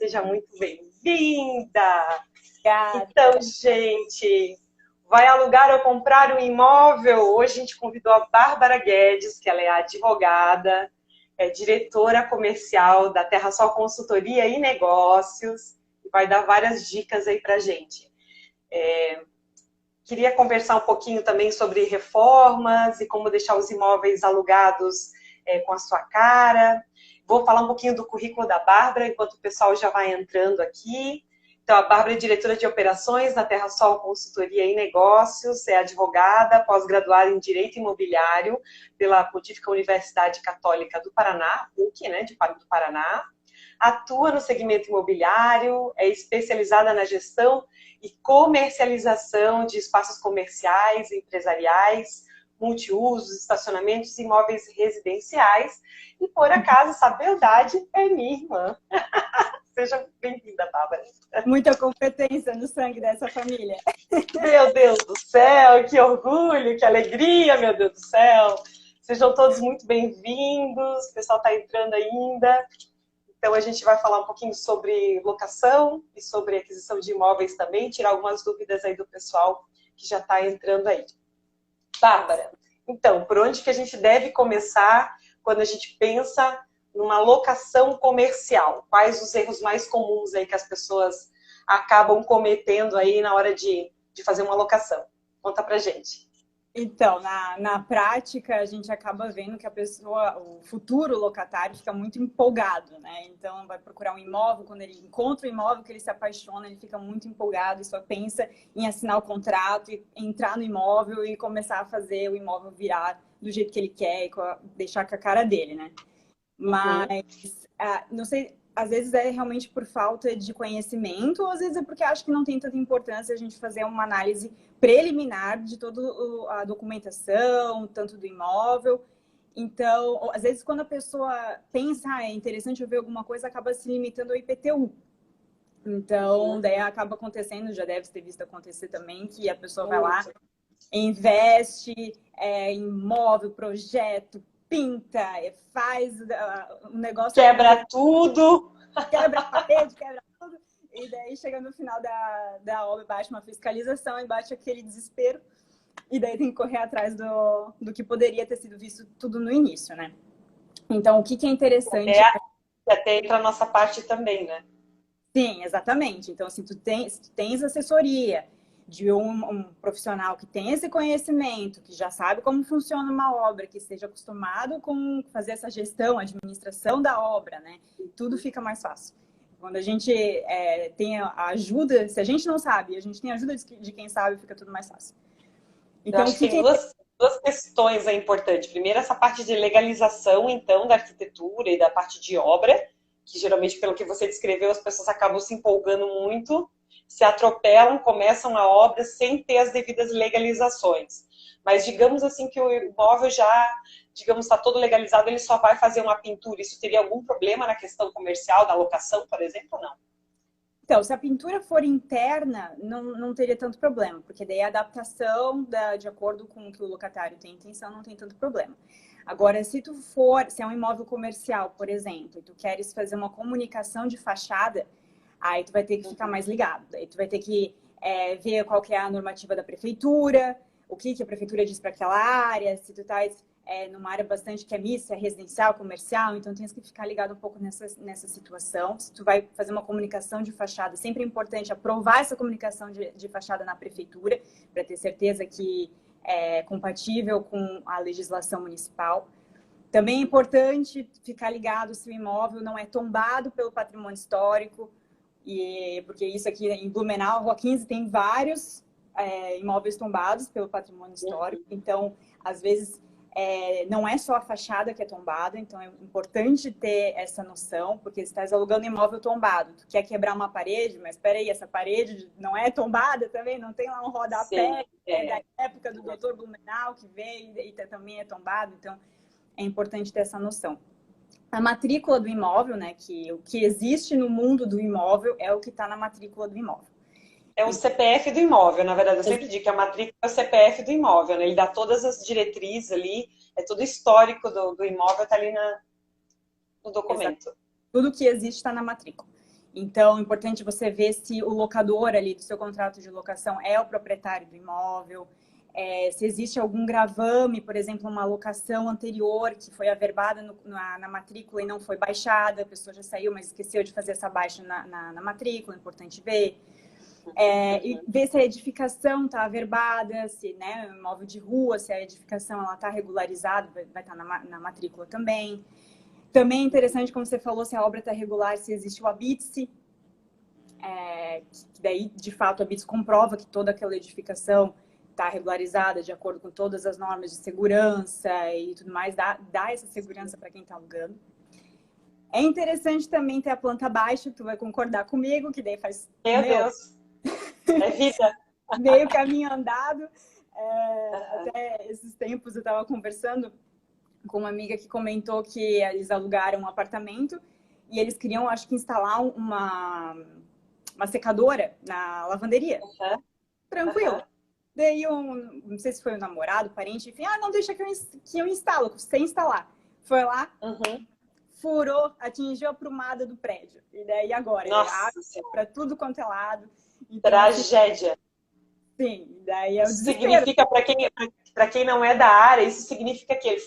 Seja muito bem-vinda! Obrigada. Então, gente, vai alugar ou comprar um imóvel? Hoje a gente convidou a Bárbara Guedes, que ela é advogada, é diretora comercial da Terra Sol Consultoria e Negócios, e vai dar várias dicas aí pra gente. Queria conversar um pouquinho também sobre reformas e como deixar os imóveis alugados com a sua cara. Vou falar um pouquinho do currículo da Bárbara, enquanto o pessoal já vai entrando aqui. Então, a Bárbara é diretora de operações da Terra Sol Consultoria e Negócios, é advogada, pós-graduada em Direito Imobiliário pela Pontífica Universidade Católica do Paraná, PUC, né, do Paraná. Atua no segmento imobiliário, é especializada na gestão e comercialização de espaços comerciais, empresariais, multiusos, estacionamentos e imóveis residenciais. E, por acaso, essa beldade é minha irmã. Seja bem-vinda, Bárbara. Muita competência no sangue dessa família. Meu Deus do céu, que orgulho, que alegria, meu Deus do céu. Sejam todos muito bem-vindos, o pessoal está entrando ainda. Então, a gente vai falar um pouquinho sobre locação e sobre aquisição de imóveis também, tirar algumas dúvidas aí do pessoal que já está entrando aí. Bárbara, então, por onde que a gente deve começar quando a gente pensa numa locação comercial? Quais os erros mais comuns aí que as pessoas acabam cometendo aí na hora de fazer uma locação? Conta pra gente. Então, na prática, a gente acaba vendo que a pessoa, o futuro locatário, fica muito empolgado, né? Então, vai procurar um imóvel, quando ele encontra o imóvel que ele se apaixona, ele fica muito empolgado e só pensa em assinar o contrato, e entrar no imóvel e começar a fazer o imóvel virar do jeito que ele quer e deixar com a cara dele, né? Mas, não sei, às vezes é realmente por falta de conhecimento, ou às vezes é porque acho que não tem tanta importância a gente fazer uma análise preliminar de toda a documentação, tanto do imóvel. Então, às vezes quando a pessoa pensa, é interessante eu ver alguma coisa, acaba se limitando ao IPTU. Então, daí acaba acontecendo, já deve ter visto acontecer também, que a pessoa vai lá, investe em imóvel, projeto, pinta, faz um negócio... Quebra tudo! Quebra a parede, quebra tudo. E daí chega no final da obra, bate uma fiscalização e bate aquele desespero. E daí tem que correr atrás do que poderia ter sido visto tudo no início, né? Então, o que é interessante... Até entra a nossa parte também, né? Sim, exatamente. Então, assim, se tu tens assessoria de um profissional que tem esse conhecimento, que já sabe como funciona uma obra, que esteja acostumado com fazer essa gestão, administração da obra, né? Tudo fica mais fácil. Quando a gente tem a ajuda, se a gente não sabe, a gente tem a ajuda de quem sabe, fica tudo mais fácil. Então, eu acho que tem duas questões importantes. Primeiro, essa parte de legalização, então, da arquitetura e da parte de obra, que geralmente, pelo que você descreveu, as pessoas acabam se empolgando muito, se atropelam, começam a obra sem ter as devidas legalizações. Mas digamos assim que o imóvel já, digamos, está todo legalizado, ele só vai fazer uma pintura. Isso teria algum problema na questão comercial, da locação, por exemplo, ou não? Então, se a pintura for interna, não teria tanto problema, porque daí a adaptação de acordo com o que o locatário tem intenção, não tem tanto problema. Agora, se é um imóvel comercial, por exemplo, e tu queres fazer uma comunicação de fachada, aí tu vai ter que ficar mais ligado. Aí tu vai ter que ver qual que é a normativa da prefeitura, o que a prefeitura diz para aquela área, se tu estás numa área bastante que é mista, residencial, comercial, então tens que ficar ligado um pouco nessa situação. Se tu vai fazer uma comunicação de fachada, sempre é importante aprovar essa comunicação de fachada na prefeitura, para ter certeza que é compatível com a legislação municipal. Também é importante ficar ligado se o imóvel não é tombado pelo patrimônio histórico, porque isso aqui em Blumenau, Rua 15, tem vários imóveis tombados pelo patrimônio histórico. Então, às vezes, não é só a fachada que é tombada, então é importante ter essa noção, porque se estás alugando imóvel tombado, tu quer quebrar uma parede, mas espera aí, essa parede não é tombada também? Não tem lá um rodapé da época do Dr. Blumenau que veio e também é tombado? Então, é importante ter essa noção. A matrícula do imóvel, né, que o que existe no mundo do imóvel é o que está na matrícula do imóvel. É o CPF do imóvel, na verdade. Eu sempre digo que a matrícula é o CPF do imóvel, né? Ele dá todas as diretrizes ali, é todo o histórico do imóvel, está ali no documento. Exato. Tudo que existe está na matrícula. Então, é importante você ver se o locador ali do seu contrato de locação é o proprietário do imóvel, se existe algum gravame, por exemplo, uma locação anterior que foi averbada na matrícula e não foi baixada, a pessoa já saiu, mas esqueceu de fazer essa baixa na matrícula, é importante ver. E ver se a edificação está averbada, se, né, imóvel de rua, se a edificação está regularizada, vai estar na matrícula também. Também é interessante, como você falou, se a obra está regular, se existe o habite-se, que daí, de fato, o habite-se comprova que toda aquela edificação está regularizada de acordo com todas as normas de segurança e tudo mais, dá essa segurança para quem está alugando. É interessante também ter a planta baixa, tu vai concordar comigo, que daí faz... Meu Deus, é vida. Meio caminho andado. Até esses tempos eu estava conversando com uma amiga que comentou que eles alugaram um apartamento e eles queriam, acho que, instalar uma secadora na lavanderia. Tranquilo. Daí, não sei se foi um namorado, parente, enfim, não, deixa que eu instalo, sem instalar. Foi lá, furou, atingiu a prumada do prédio. E daí agora, água para tudo quanto é lado. Então, tragédia. Sim, daí é o desespero. Significa, para quem não é da área, isso significa que ele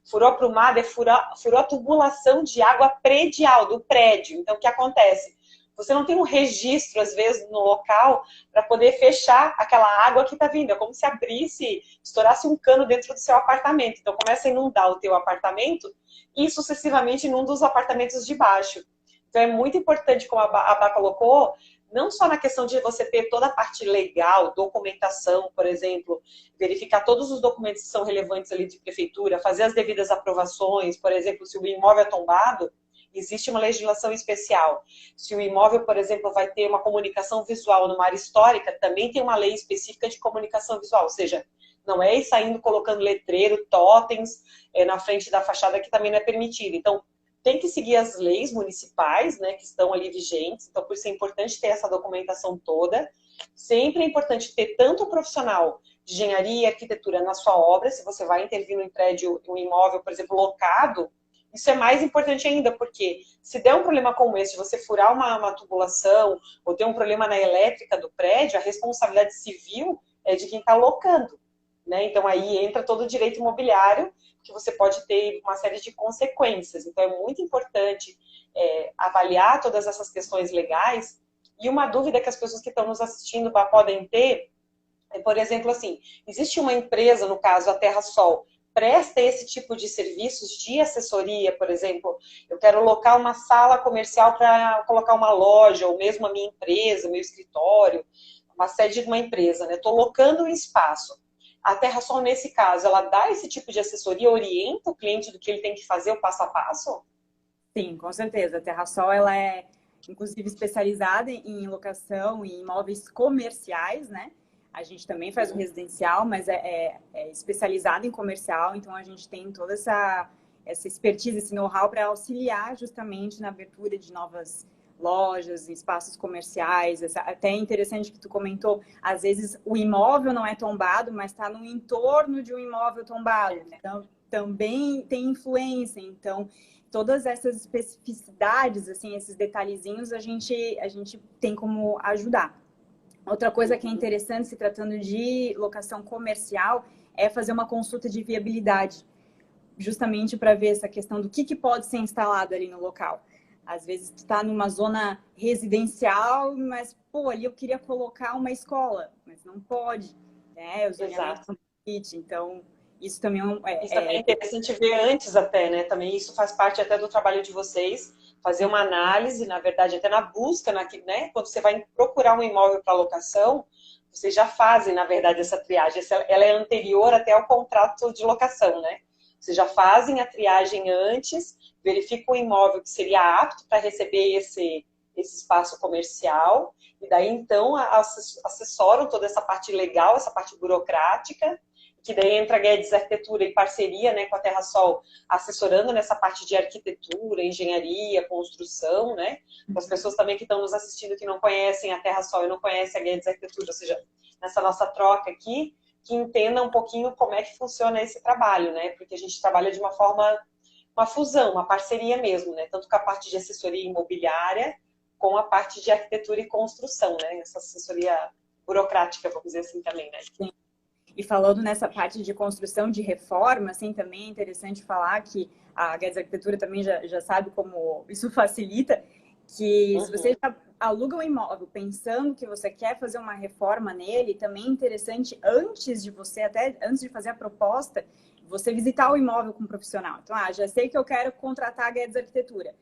furou a prumada, furou a tubulação de água predial do prédio. Então, o que acontece? Você não tem um registro, às vezes, no local para poder fechar aquela água que está vindo. É como se abrisse, estourasse um cano dentro do seu apartamento. Então, começa a inundar o teu apartamento e, sucessivamente, inunda os apartamentos de baixo. Então, é muito importante, como a Bá colocou, não só na questão de você ter toda a parte legal, documentação, por exemplo, verificar todos os documentos que são relevantes ali de prefeitura, fazer as devidas aprovações, por exemplo, se o imóvel é tombado, existe uma legislação especial. Se o imóvel, por exemplo, vai ter uma comunicação visual numa área histórica, também tem uma lei específica de comunicação visual, ou seja, não é ir saindo colocando letreiro, totens na frente da fachada, que também não é permitido. Então, tem que seguir as leis municipais, né, que estão ali vigentes. Então, por isso é importante ter essa documentação toda. Sempre é importante ter tanto o profissional de engenharia e arquitetura na sua obra, se você vai intervir no prédio, um imóvel, por exemplo, locado, isso é mais importante ainda, porque se der um problema como esse, de você furar uma tubulação ou ter um problema na elétrica do prédio, a responsabilidade civil é de quem está locando, né? Então, aí entra todo o direito imobiliário, que você pode ter uma série de consequências. Então, é muito importante avaliar todas essas questões legais. E uma dúvida que as pessoas que estão nos assistindo podem ter é, por exemplo, assim, existe uma empresa, no caso, a Terra Sol, presta esse tipo de serviços de assessoria, por exemplo, eu quero alocar uma sala comercial para colocar uma loja, ou mesmo a minha empresa, meu escritório, uma sede de uma empresa, né? Estou locando um espaço. A TerraSol, nesse caso, ela dá esse tipo de assessoria, orienta o cliente do que ele tem que fazer, o passo a passo? Sim, com certeza. A TerraSol, ela é, inclusive, especializada em locação e imóveis comerciais, né? A gente também faz o residencial, mas é especializado em comercial, então a gente tem toda essa expertise, esse know-how para auxiliar justamente na abertura de novas lojas, espaços comerciais. Até é interessante que tu comentou, às vezes o imóvel não é tombado, mas está no entorno de um imóvel tombado. Então, também tem influência. Então, todas essas especificidades, assim, esses detalhezinhos, a gente tem como ajudar. Outra coisa que é interessante, se tratando de locação comercial, é fazer uma consulta de viabilidade, justamente para ver essa questão do que pode ser instalado ali no local. Às vezes tu está numa zona residencial, mas, pô, ali eu queria colocar uma escola, mas não pode, né? Os zoneamentos não permitem, então isso também isso também é interessante ver antes até, né? Também isso faz parte até do trabalho de vocês, fazer uma análise, na verdade, até na busca, né? Quando você vai procurar um imóvel para locação, vocês já fazem, na verdade, essa triagem. Ela é anterior até ao contrato de locação, né? Vocês já fazem a triagem antes, verificam o imóvel que seria apto para receber esse espaço comercial, e daí, então, assessoram toda essa parte legal, essa parte burocrática, que daí entra a Guedes Arquitetura em parceria, né, com a TerraSol, assessorando nessa parte de arquitetura, engenharia, construção, né? Para as pessoas também que estão nos assistindo que não conhecem a TerraSol e não conhecem a Guedes Arquitetura, ou seja, nessa nossa troca aqui, que entenda um pouquinho como é que funciona esse trabalho, né? Porque a gente trabalha de uma forma, uma fusão, uma parceria mesmo, né? Tanto com a parte de assessoria imobiliária, com a parte de arquitetura e construção, né? Essa assessoria burocrática, vamos dizer assim também, né? Sim. E falando nessa parte de construção de reforma, assim, também é interessante falar que a Guedes Arquitetura também já sabe como isso facilita, que se você já aluga um imóvel pensando que você quer fazer uma reforma nele, também é interessante, até antes de fazer a proposta, você visitar o imóvel com um profissional. Então, já sei que eu quero contratar a Guedes Arquitetura.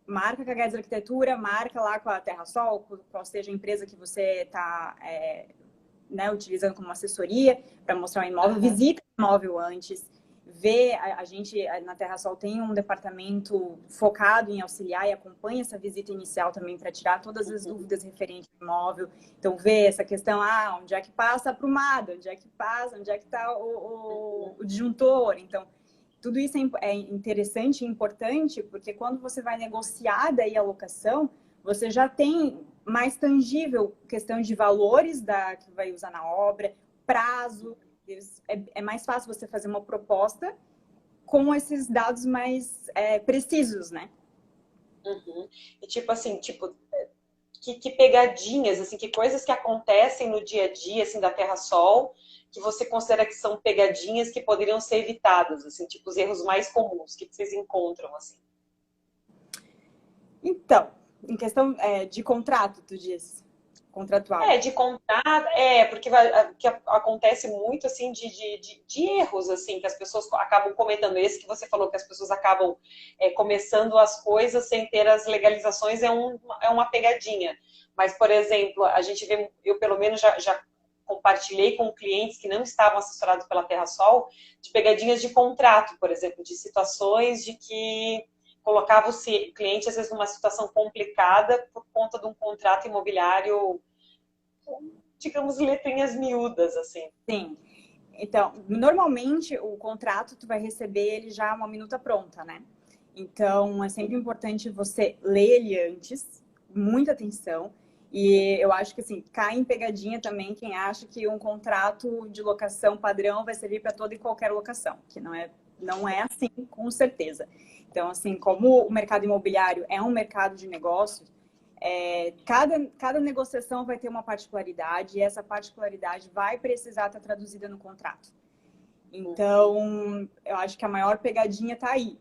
Marca com a Guedes Arquitetura, marca lá com a TerraSol, qual seja a empresa que você está utilizando como assessoria para mostrar o imóvel, visita o imóvel antes, vê, a gente na TerraSol tem um departamento focado em auxiliar e acompanha essa visita inicial também para tirar todas as dúvidas referentes ao imóvel. Então, vê essa questão, onde é que passa a aprumada, onde é que está o disjuntor. Então, tudo isso é interessante e importante, porque quando você vai negociar daí a locação, você já tem mais tangível questão de valores que vai usar na obra, prazo. É mais fácil você fazer uma proposta com esses dados mais precisos, né? E que pegadinhas, assim, que coisas que acontecem no dia a dia, assim, da TerraSol, que você considera que são pegadinhas que poderiam ser evitadas, assim, tipo os erros mais comuns que vocês encontram, assim? Então, em questão de contrato, tu diz? Contratual. De contrato, porque que acontece muito, assim, de erros, assim, que as pessoas acabam cometendo. Esse que você falou, que as pessoas acabam começando as coisas sem ter as legalizações, é uma pegadinha. Mas, por exemplo, a gente vê, eu pelo menos já compartilhei com clientes que não estavam assessorados pela TerraSol, de pegadinhas de contrato, por exemplo, de situações de que colocava o cliente, às vezes, numa situação complicada por conta de um contrato imobiliário, digamos, letrinhas miúdas, assim. Sim. Então, normalmente, o contrato, tu vai receber ele já uma minuta pronta, né? Então, é sempre importante você ler ele antes, muita atenção. E eu acho que, assim, cai em pegadinha também quem acha que um contrato de locação padrão vai servir para toda e qualquer locação, que não é assim, com certeza. Então, assim, como o mercado imobiliário é um mercado de negócios, cada negociação vai ter uma particularidade e essa particularidade vai precisar estar traduzida no contrato. Então, eu acho que a maior pegadinha está aí.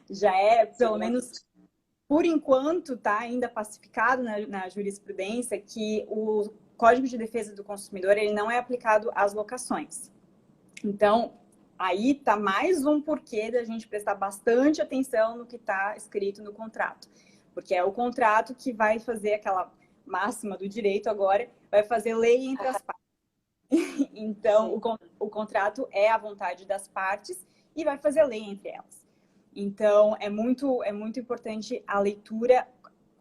Já pelo menos, por enquanto, está ainda pacificado na jurisprudência que o Código de Defesa do Consumidor ele não é aplicado às locações. Então, aí está mais um porquê da gente prestar bastante atenção no que está escrito no contrato. Porque é o contrato que vai fazer aquela máxima do direito agora, vai fazer lei entre as partes. Então, o contrato é a vontade das partes e vai fazer lei entre elas. Então, é muito importante a leitura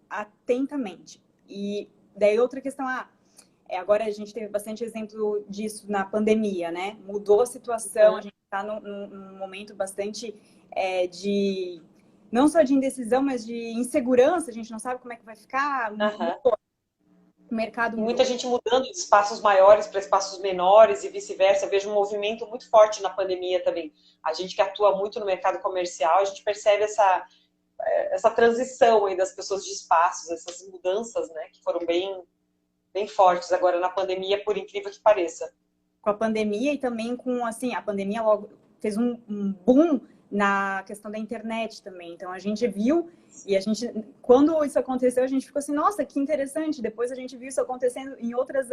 atentamente. E daí outra questão, agora a gente teve bastante exemplo disso na pandemia, né? Mudou a situação, a gente está num momento bastante não só de indecisão, mas de insegurança, a gente não sabe como é que vai ficar. O mercado mudou. Muita gente mudando de espaços maiores para espaços menores e vice-versa. Eu vejo um movimento muito forte na pandemia também. A gente que atua muito no mercado comercial, a gente percebe essa transição aí das pessoas de espaços, essas mudanças, né, que foram bem fortes agora na pandemia, por incrível que pareça. Com a pandemia e também com, assim, a pandemia logo fez um boom na questão da internet também. Então, a gente viu e quando isso aconteceu, a gente ficou assim, nossa, que interessante. Depois a gente viu isso acontecendo em outras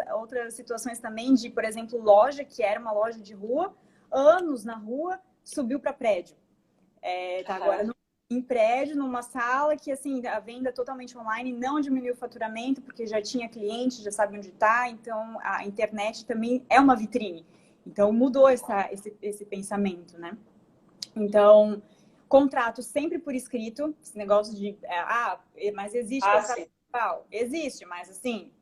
situações também de, por exemplo, loja, que era uma loja de rua, anos na rua, subiu para prédio. Tá agora em prédio, numa sala que, assim, a venda totalmente online não diminuiu o faturamento, porque já tinha cliente, já sabe onde está. Então, a internet também é uma vitrine. Então, mudou esse pensamento, né? Então, contrato sempre por escrito, esse negócio de, mas existe contrato verbal? Existe, mas assim...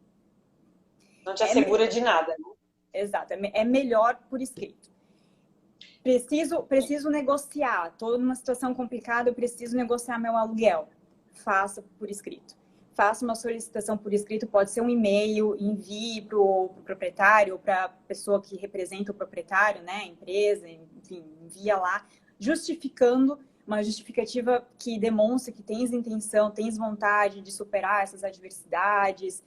Não te assegura de nada, né? Exato, é melhor por escrito. Preciso negociar, estou numa situação complicada, eu preciso negociar meu aluguel. Faça por escrito. Faça uma solicitação por escrito, pode ser um e-mail, envie para o proprietário ou para a pessoa que representa o proprietário, né, a empresa, enfim, envia lá, justificando uma justificativa que demonstre que tens intenção, tens vontade de superar essas adversidades,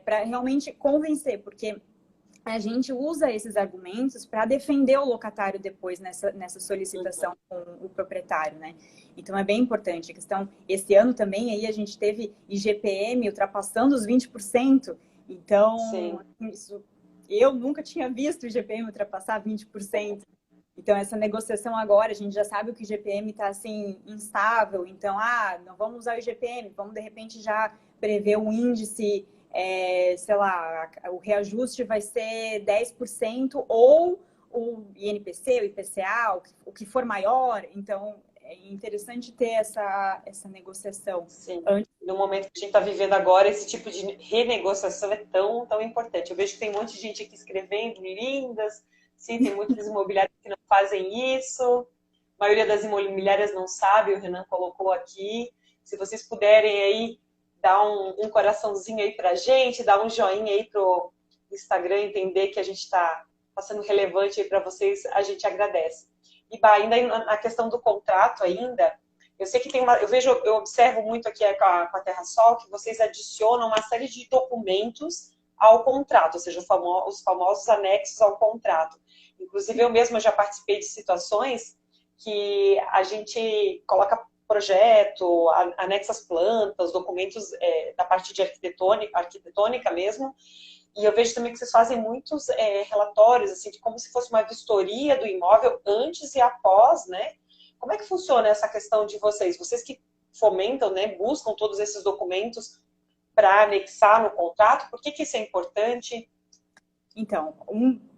para realmente convencer, porque a gente usa esses argumentos para defender o locatário depois nessa solicitação com o proprietário, né? Então é bem importante a questão. Esse ano também aí a gente teve IGPM ultrapassando os 20%. Então, isso, eu nunca tinha visto o IGPM ultrapassar 20%. Então, essa negociação agora, a gente já sabe que o IGPM está assim, instável. Então, não vamos usar o IGPM, vamos de repente já prever um índice, sei lá, o reajuste vai ser 10% ou o INPC, o IPCA, o que for maior. Então, é interessante ter essa negociação. Sim. No momento que a gente está vivendo agora, esse tipo de renegociação é tão, tão importante. Eu vejo que tem um monte de gente aqui escrevendo, lindas. Sim, tem muitas imobiliárias que não fazem isso. A maioria das imobiliárias não sabe, o Renan colocou aqui. Se vocês puderem aí dar um coraçãozinho aí pra gente, dar um joinha aí pro Instagram, entender que a gente está sendo relevante aí para vocês, a gente agradece. E ainda na questão do contrato ainda, eu sei que tem eu observo muito aqui com a TerraSol que vocês adicionam uma série de documentos ao contrato, ou seja, os famosos anexos ao contrato. Inclusive, eu mesma já participei de situações que a gente coloca projeto, anexa as plantas, documentos da parte de arquitetônica mesmo, e eu vejo também que vocês fazem muitos relatórios, assim, de como se fosse uma vistoria do imóvel antes e após, né? Como é que funciona essa questão de vocês? Vocês que fomentam, né, buscam todos esses documentos para anexar no contrato, por que isso é importante? Então,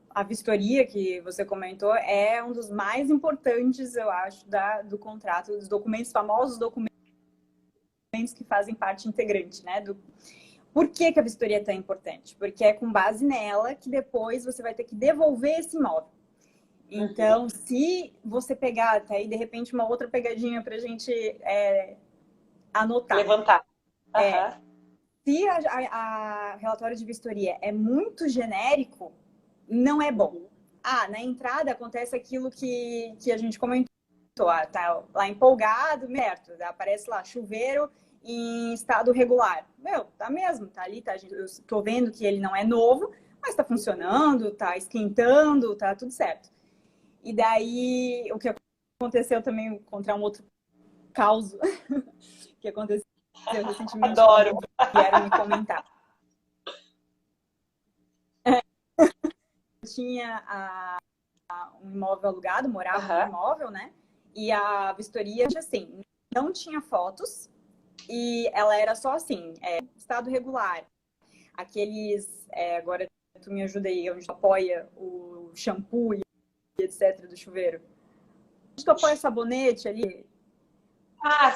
a vistoria que você comentou é um dos mais importantes, eu acho, do contrato, dos documentos, famosos documentos que fazem parte integrante, né? Por que a vistoria é tão importante? Porque é com base nela que depois você vai ter que devolver esse imóvel. Então, se você pegar, tá aí de repente uma outra pegadinha para a gente anotar. Levantar. Se a relatório de vistoria é muito genérico, não é bom. Na entrada acontece aquilo que a gente comentou. Tá lá empolgado, certo? Aparece lá, chuveiro em estado regular. Tá mesmo, tá ali, tá, eu tô vendo que ele não é novo, mas tá funcionando, tá esquentando, tá tudo certo. E daí, o que aconteceu também, contra um outro caos que aconteceu recentemente. Adoro! Vieram me comentar. Tinha um imóvel alugado, morava no imóvel, né? E a vistoria, assim, não tinha fotos e ela era só assim, estado regular. Aqueles, agora tu me ajuda aí, onde tu apoia o shampoo e etc. do chuveiro. Onde tu apoia sabonete ali.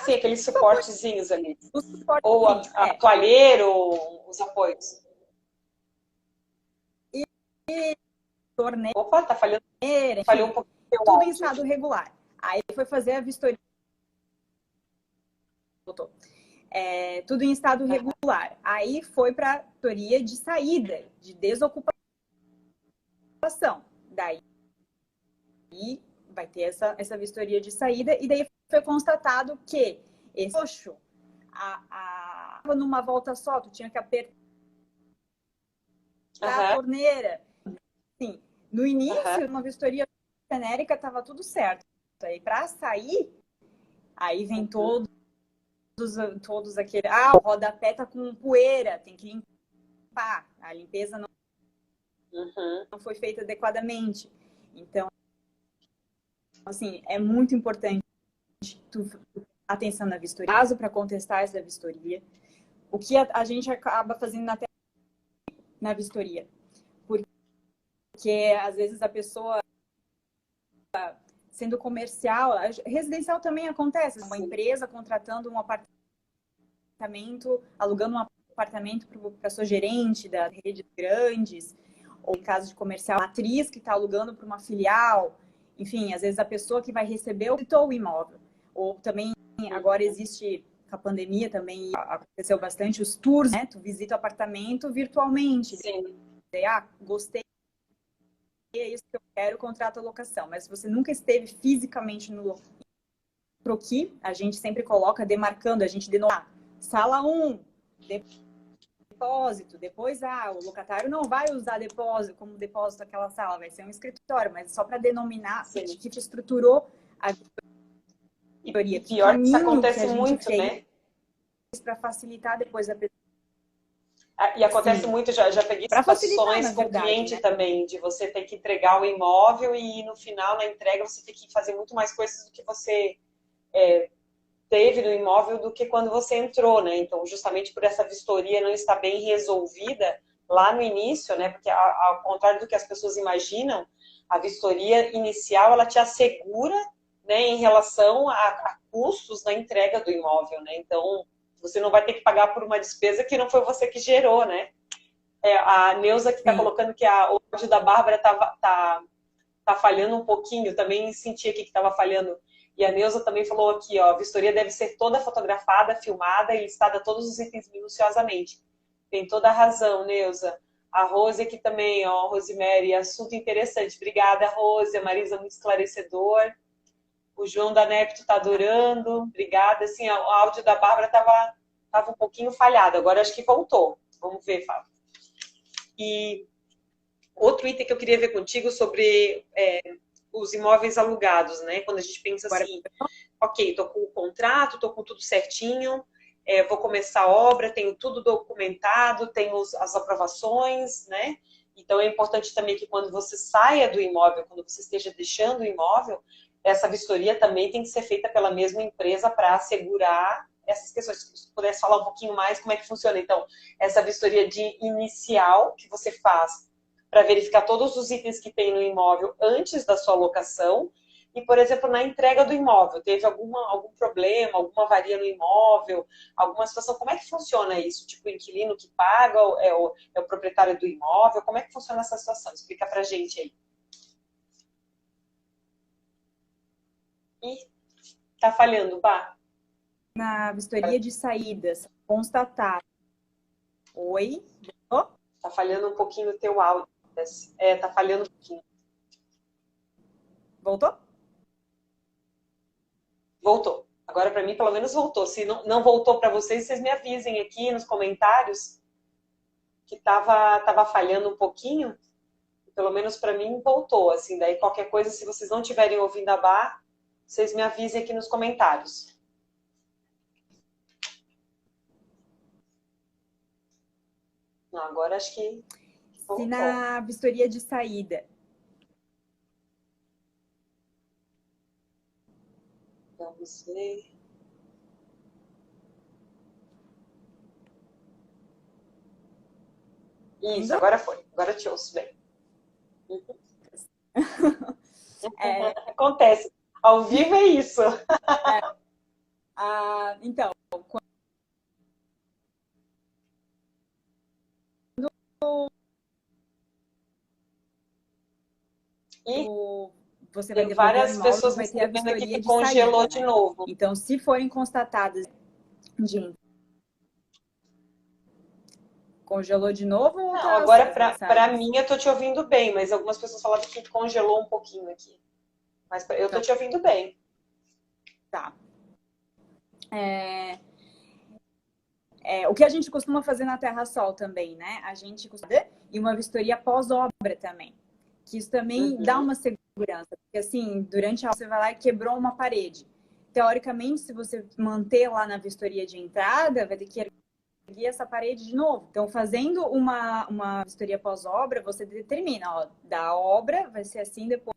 Sim, aqueles suportezinhos ali. Ou a toalheiro, os apoios. E torneira. Opa, tá falhando. Falhou um pouquinho. Tudo em estado regular. Aí foi fazer a vistoria. Voltou. Tudo em estado regular. Aí foi para a vistoria de saída, de desocupação. Daí vai ter essa vistoria de saída, e daí foi constatado que esse roxo, numa volta só, tu tinha que apertar a torneira. Assim, no início, uma vistoria genérica, estava tudo certo. Aí, para sair, aí vem todos aqueles... o rodapé tá com poeira, tem que limpar. A limpeza não foi feita adequadamente. Então, assim, é muito importante atenção na vistoria, caso para contestar essa vistoria. O que a gente acaba fazendo na vistoria? Porque, às vezes, a pessoa, sendo comercial, residencial também acontece. Uma empresa contratando um apartamento, alugando um apartamento para sua gerente da rede grandes, ou em caso de comercial, a atriz que está alugando para uma filial. Enfim, às vezes a pessoa que vai receber o imóvel. Ou também, agora existe, com a pandemia também aconteceu bastante, os tours, né? Tu visita o apartamento virtualmente. Sim. Gostei, é isso que eu quero, contrato a locação. Mas se você nunca esteve fisicamente no local, croquis, a gente sempre coloca demarcando, a gente denomina sala 1, depósito, depois o locatário não vai usar depósito como depósito aquela sala, vai ser um escritório, mas só para denominar que te estruturou a vistoria. E pior que isso acontece muito, né? Para facilitar depois a pessoa. E acontece muito, já peguei situações com o cliente, né? Também, de você ter que entregar o imóvel e no final, na entrega, você tem que fazer muito mais coisas do que você teve no imóvel do que quando você entrou, né? Então, justamente por essa vistoria não estar bem resolvida lá no início, né? Porque ao contrário do que as pessoas imaginam, a vistoria inicial, ela te assegura, né, em relação a custos na entrega do imóvel, né? Então, você não vai ter que pagar por uma despesa que não foi você que gerou, né? A Neuza que está colocando que o áudio da Bárbara tá falhando um pouquinho, também senti aqui que estava falhando. E a Neuza também falou aqui, ó, a vistoria deve ser toda fotografada, filmada e listada todos os itens minuciosamente. Tem toda a razão, Neuza. A Rose aqui também, ó, Rosemary, assunto interessante. Obrigada, Rose, a Marisa, muito esclarecedor. O João da Nepto está adorando. Obrigada. Assim, o áudio da Bárbara estava um pouquinho falhado. Agora acho que voltou. Vamos ver, Fábio. E outro item que eu queria ver contigo sobre os imóveis alugados, né? Quando a gente pensa assim, ok, estou com o contrato, estou com tudo certinho, vou começar a obra, tenho tudo documentado, tenho as aprovações, né? Então é importante também que quando você saia do imóvel, quando você esteja deixando o imóvel, essa vistoria também tem que ser feita pela mesma empresa para assegurar essas questões. Se você pudesse falar um pouquinho mais como é que funciona. Então, essa vistoria de inicial que você faz para verificar todos os itens que tem no imóvel antes da sua locação e, por exemplo, na entrega do imóvel. Teve algum problema, alguma avaria no imóvel, alguma situação. Como é que funciona isso? Tipo, o inquilino que paga, é o proprietário do imóvel? Como é que funciona essa situação? Explica pra gente aí. Ih, tá falhando, Bá? Na vistoria de saídas, constatar. Oi? Oh? Tá falhando um pouquinho o teu áudio. Tá falhando um pouquinho. Voltou? Voltou. Agora, para mim, pelo menos voltou. Se não voltou para vocês, vocês me avisem aqui nos comentários que tava falhando um pouquinho. Pelo menos para mim, voltou. Assim, daí qualquer coisa, se vocês não estiverem ouvindo a Bá, vocês me avisem aqui nos comentários. Não, agora acho que voltou. Se na vistoria de saída... Vamos ver. Isso, agora foi. Agora eu te ouço bem. Acontece. Ao vivo é isso. Então, quando você vai tem várias imóvel, pessoas vai ter a vistoria aqui que de congelou saída, de né? novo. Então, se forem constatadas congelou de novo ou não, agora para mim eu tô te ouvindo bem, mas algumas pessoas falavam que congelou um pouquinho aqui. Mas eu tô te ouvindo bem. Tá. O que a gente costuma fazer na Terra Sol também, né? A gente costuma e uma vistoria pós-obra também. Que isso também dá uma segurança. Porque assim, durante a obra você vai lá e quebrou uma parede. Teoricamente, se você manter lá na vistoria de entrada, vai ter que erguer essa parede de novo. Então, fazendo uma vistoria pós-obra, você determina, ó, da obra vai ser assim depois.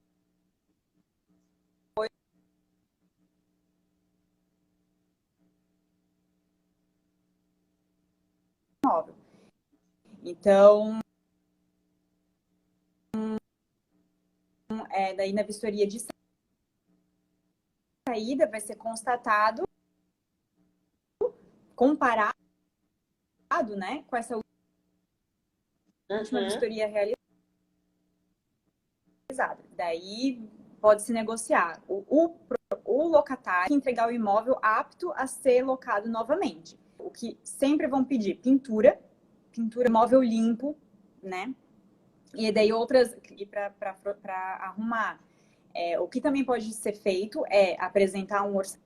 Então, daí na vistoria de saída vai ser constatado, comparado, né, com essa última vistoria realizada. Daí pode se negociar. O locatário entregar o imóvel apto a ser locado novamente. O que sempre vão pedir? Pintura, imóvel limpo, né? E daí outras, para arrumar, O que também pode ser feito é apresentar um orçamento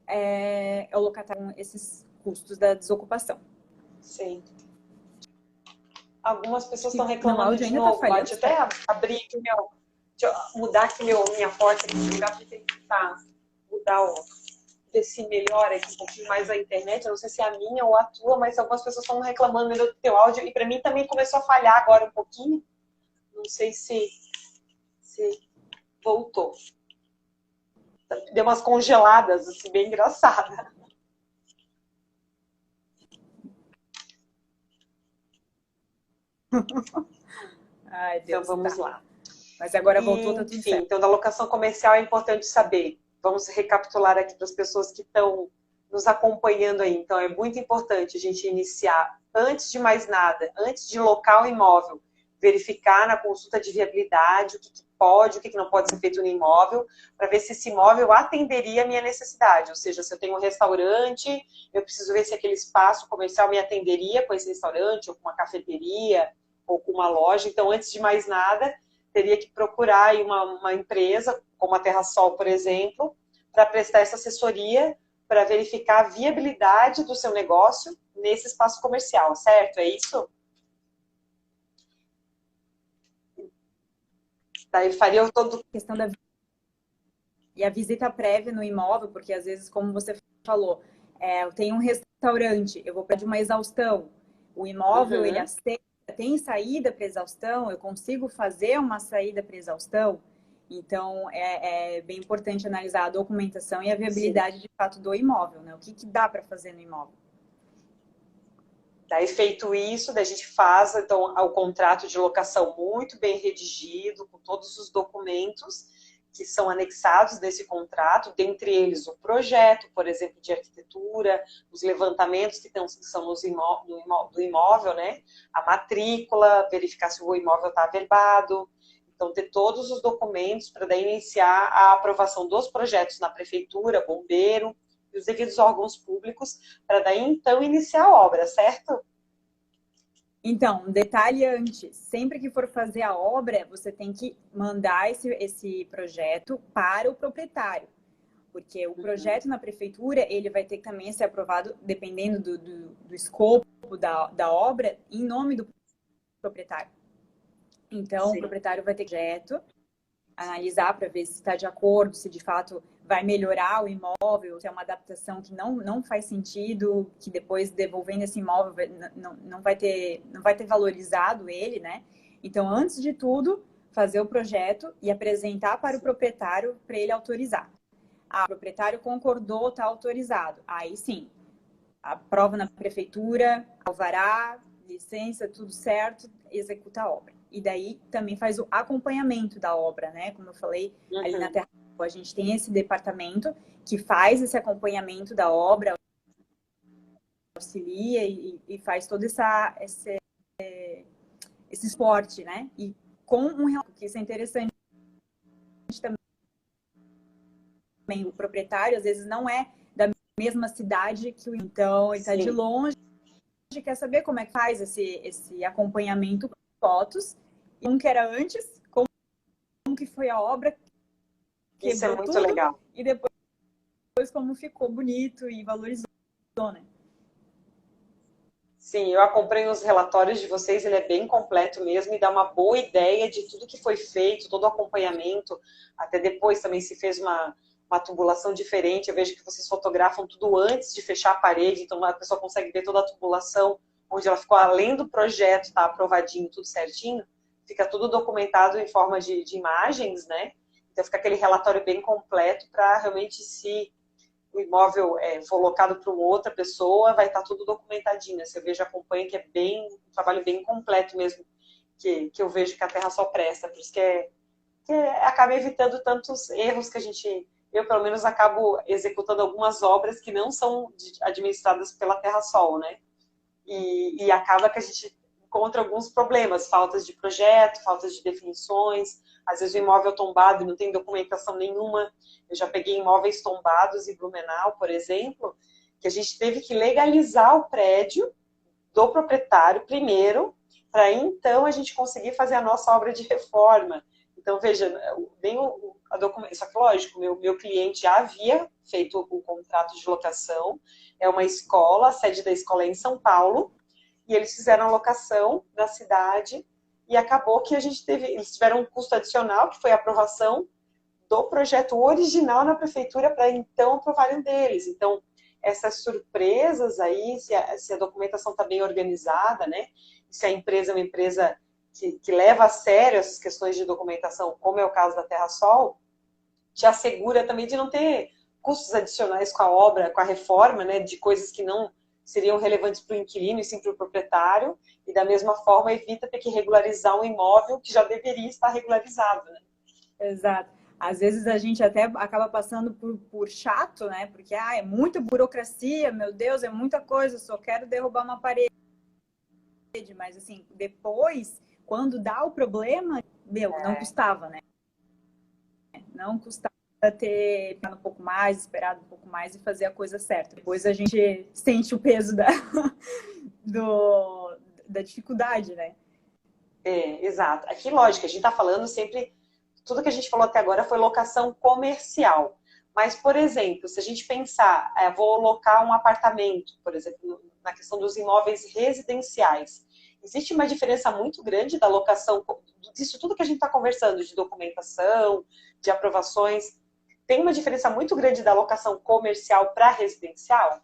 ao locatário esses custos da desocupação. Sim. Algumas pessoas estão Meu reclamando áudio de ainda novo. tá falhando. Deixa eu até abrir aqui deixa eu mudar aqui minha porta aqui de lugar para tentar mudar ver se melhora aqui um pouquinho mais a internet. Eu não sei se é a minha ou a tua, mas algumas pessoas estão reclamando do teu áudio. E para mim também começou a falhar agora um pouquinho. Não sei se voltou. Deu umas congeladas, assim, bem engraçada. Ai, Deus, Então vamos lá. Mas agora voltou, tá tudo Enfim, certo. então da locação comercial é importante saber. Vamos recapitular aqui para as pessoas que estão nos acompanhando aí. Então é muito importante a gente iniciar, antes de mais nada, antes de locar o imóvel, verificar na consulta de viabilidade o que pode, o que não pode ser feito no imóvel, para ver se esse imóvel atenderia a minha necessidade. Ou seja, se eu tenho um restaurante, eu preciso ver se aquele espaço comercial me atenderia com esse restaurante, ou com uma cafeteria, ou com uma loja. Então, antes de mais nada, teria que procurar aí uma empresa, como a TerraSol, por exemplo, para prestar essa assessoria, para verificar a viabilidade do seu negócio nesse espaço comercial, certo? É isso? Daí faria todo... Questão da... E a visita prévia no imóvel, porque às vezes, como você falou, eu tenho um restaurante, eu vou pedir uma exaustão, o imóvel, ele aceita, tem saída para exaustão, eu consigo fazer uma saída para exaustão. Então, é bem importante analisar a documentação e a viabilidade, sim, de fato do imóvel, né? O que dá para fazer no imóvel. Daí, feito isso, daí a gente faz então, o contrato de locação muito bem redigido, com todos os documentos que são anexados nesse contrato, dentre eles o projeto, por exemplo, de arquitetura, os levantamentos que são do imóvel, né? A matrícula, verificar se o imóvel está averbado. Então, ter todos os documentos para daí iniciar a aprovação dos projetos na prefeitura, bombeiro e os devidos órgãos públicos, para daí, então, iniciar a obra, certo? Então, um detalhe antes, sempre que for fazer a obra, você tem que mandar esse projeto para o proprietário, porque o projeto na prefeitura, ele vai ter que também ser aprovado, dependendo do escopo da obra, em nome do proprietário. Então, sim, o proprietário vai ter projeto, analisar para ver se está de acordo, se de fato vai melhorar o imóvel, se é uma adaptação que não faz sentido, que depois devolvendo esse imóvel não vai ter valorizado ele, né? Então, antes de tudo, fazer o projeto e apresentar para o proprietário para ele autorizar. O proprietário concordou, está autorizado. Aí sim, aprova na prefeitura, alvará, licença, tudo certo, executa a obra. E daí também faz o acompanhamento da obra, né? Como eu falei, ali na Terra, a gente tem esse departamento que faz esse acompanhamento da obra, auxilia e faz todo esse esporte, né? E com um relato, que isso é interessante também, o proprietário às vezes não é da mesma cidade que o... Então, ele está de longe, quer saber como é que faz esse acompanhamento com fotos, como que era antes, como que foi a obra, isso é muito tudo, legal. E depois como ficou bonito e valorizou, né? Sim, eu acompanho os relatórios de vocês, ele é bem completo mesmo e dá uma boa ideia de tudo que foi feito, todo o acompanhamento, até depois também se fez uma tubulação diferente, eu vejo que vocês fotografam tudo antes de fechar a parede, então a pessoa consegue ver toda a tubulação, onde ela ficou além do projeto, tá aprovadinho, tudo certinho, fica tudo documentado em forma de imagens, né? Então fica aquele relatório bem completo para realmente, se o imóvel for locado para uma outra pessoa, vai estar tudo documentadinho. Você veja, acompanha que é um trabalho bem completo mesmo, que eu vejo que a TerraSol presta, por isso que acaba evitando tantos erros que eu pelo menos acabo executando algumas obras que não são administradas pela TerraSol, né? E acaba que a gente encontra alguns problemas, faltas de projeto, faltas de definições, às vezes o imóvel tombado e não tem documentação nenhuma. Eu já peguei imóveis tombados em Blumenau, por exemplo, que a gente teve que legalizar o prédio do proprietário primeiro, para então a gente conseguir fazer a nossa obra de reforma. Então, veja, nem a documentação, só que lógico, meu cliente já havia feito o contrato de locação, é uma escola, a sede da escola é em São Paulo, e eles fizeram a locação da cidade, e acabou que eles tiveram um custo adicional, que foi a aprovação do projeto original na prefeitura para então aprovarem deles. Então, essas surpresas aí, se a documentação está bem organizada, né? Se a empresa é uma empresa que leva a sério essas questões de documentação, como é o caso da TerraSol, te assegura também de não ter custos adicionais com a obra, com a reforma, né? De coisas que não seriam relevantes para o inquilino e sim para o proprietário, e da mesma forma evita ter que regularizar um imóvel que já deveria estar regularizado, né? Exato. Às vezes a gente até acaba passando por chato, né? Porque é muita burocracia, meu Deus, é muita coisa, só quero derrubar uma parede. Mas assim, depois, quando dá o problema, não custava, né? Não custava ter ficado um pouco mais, esperado um pouco mais e fazer a coisa certa. Depois a gente sente o peso da dificuldade, né? Exato. Aqui, lógico, a gente está falando sempre, tudo que a gente falou até agora foi locação comercial. Mas, por exemplo, se a gente pensar, vou locar um apartamento, por exemplo, na questão dos imóveis residenciais, existe uma diferença muito grande da locação, disso tudo que a gente está conversando, de documentação, de aprovações, tem uma diferença muito grande da locação comercial para residencial?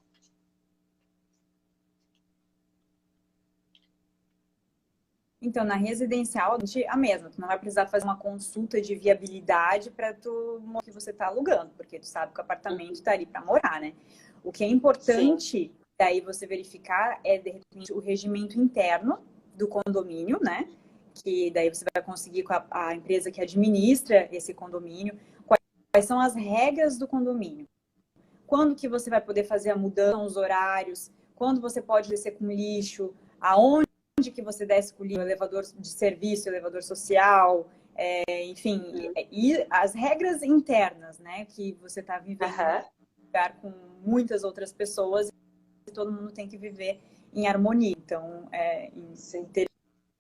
Então, na residencial, a mesma. Tu não vai precisar fazer uma consulta de viabilidade para tu mostrar que você está alugando, porque tu sabe que o apartamento está ali para morar, né? O que é importante, daí você verificar, é, de repente, o regimento interno do condomínio, né? Que daí você vai conseguir com a empresa que administra esse condomínio, quais são as regras do condomínio. Quando que você vai poder fazer a mudança, os horários, quando você pode descer com lixo, aonde que você desce com o elevador de serviço, elevador social, enfim, e as regras internas, né, que você está vivendo em um lugar com muitas outras pessoas e todo mundo tem que viver em harmonia. Então, é